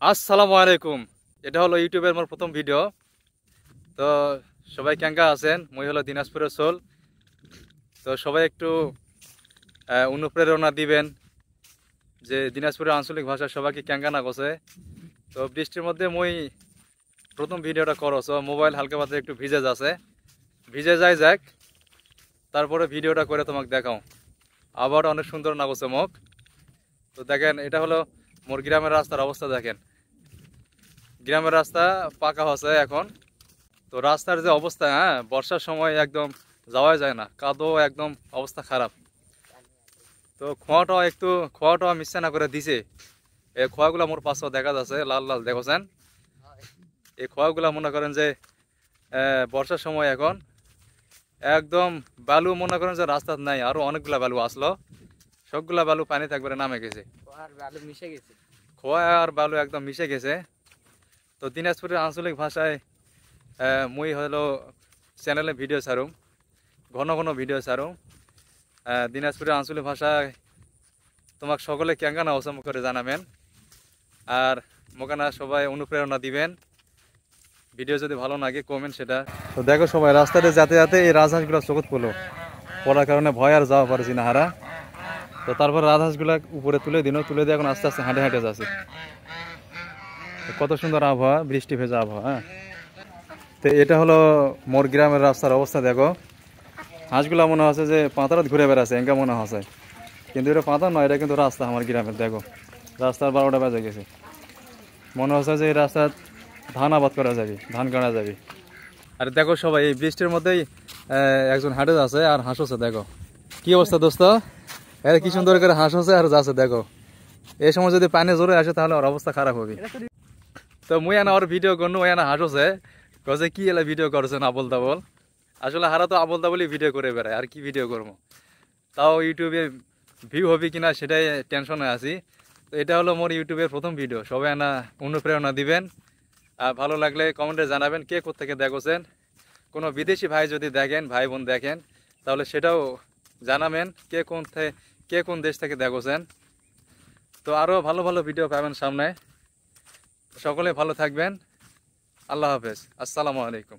আসসালামু আলাইকুম। এটা হলো ইউটিউবের মোর প্রথম ভিডিও। তো সবাই কেঙ্কা আছেন? মই হলো দিনাজপুরের সোল। তো সবাই একটু অনুপ্রেরণা দিবেন যে দিনাজপুরের আঞ্চলিক ভাষা সবাইকে কেঙ্কা না গছে। তো বৃষ্টির মধ্যে মই প্রথম ভিডিওটা করছ, মোবাইল হালকা পাতলা একটু ভিজে যাচ্ছে, ভিজে যায় যাক, তারপরে ভিডিওটা করে তোমাকে দেখাও। আবার অনেক সুন্দর না গছে মুখ। তো দেখেন, এটা হলো মোর গ্রামের রাস্তার অবস্থা। দেখেন, গ্রামের রাস্তা পাকা হচ্ছে এখন। তো রাস্তার যে অবস্থা, বর্ষার সময় একদম যাওয়া যায় না, কাদো একদম অবস্থা খারাপ। তো খোয়াটাও মিশে না করে দিছে। এই খোয়াগুলা মোর পাশেও দেখা যাচ্ছে, লাল লাল দেখছেন। এই খোয়াগুলা মনে করেন যে বর্ষার সময় এখন একদম বালু, মনে করেন যে রাস্তা নাই, আরো অনেকগুলা বালু আসলো, সবগুলা বালু পানি থাকবে নামে গেছে। খোয়া আর বালু একদম মিশে গেছে। তো দিনাজপুরের আঞ্চলিক ভাষায় মুই হলো চ্যানেলে ভিডিও ছাড়ুম, ঘন ঘন ভিডিও ছাড়ুম। দিনাজপুরের আঞ্চলিক ভাষায় তোমাকে সকলে কেঙ্গানা অসম করে জানাবেন, আর মোকানা সবাই অনুপ্রেরণা দিবেন। ভিডিও যদি ভালো লাগে কমেন্ট সেটা। তো দেখো সবাই রাস্তাতে যাতে যাতে এই রাজহাঁসগুলো চোখত পড়ার কারণে ভয় আর যাওয়া পারছি না হারা। তো তারপর রাজহাঁসগুলা উপরে তুলে দিয়ে এখন আস্তে আস্তে হাঁটে হাঁটে যাচ্ছে। কত সুন্দর আবহাওয়া, বৃষ্টি ভেজা আবহাওয়া। তো এটা হলো মোর গ্রামের রাস্তার অবস্থা। দেখো, হাঁসগুলা মনে হচ্ছে যে পাতারাত ঘুরে বেড়াচ্ছে, এঙ্কা মনে হচ্ছে, কিন্তু এটা পাতা নয়, এটা কিন্তু রাস্তা আমার গ্রামের। দেখো, রাস্তার 12টা বাজে গেছে, মনে হচ্ছে যে এই রাস্তায় ধান আবাদ করা যাবে, ধান কাটা যাবে। আর দেখো সবাই, এই বৃষ্টির মধ্যেই একজন হাঁটে যাচ্ছে আর হাঁস হচ্ছে। দেখো কি অবস্থা দোস্ত, এর কি সুন্দর করে হাঁস হচ্ছে আর যাচ্ছে। দেখো, এই সময় যদি পানি জোরে আসে তাহলে ওর অবস্থা খারাপ হবে। তো মুই এনা ওর ভিডিও করনু, এনা হাঁস হচ্ছে, কছে কি এলা ভিডিও করছেন আবল তাবল। আসলে হারা তো আবল তাবলই ভিডিও করে বেড়ায়, আর কি ভিডিও করবো। তাও ইউটিউবে ভিউ হবে কিনা সেটাই টেনশনে আছি। তো এটা হলো মোর ইউটিউবের প্রথম ভিডিও। সবাই না অনুপ্রেরণা দিবেন, আর ভালো লাগলে কমেন্টে জানাবেন কে কোত্থেকে দেখছেন। কোনো বিদেশি ভাই যদি দেখেন, ভাই বোন দেখেন, তাহলে সেটাও জানাবেন কে কোন দেশ থেকে দেখছেন। তো আরও ভালো ভালো ভিডিও পাবেন সামনে। সকলে ভালো থাকবেন। আল্লাহ হাফেজ, আসসালামু আলাইকুম।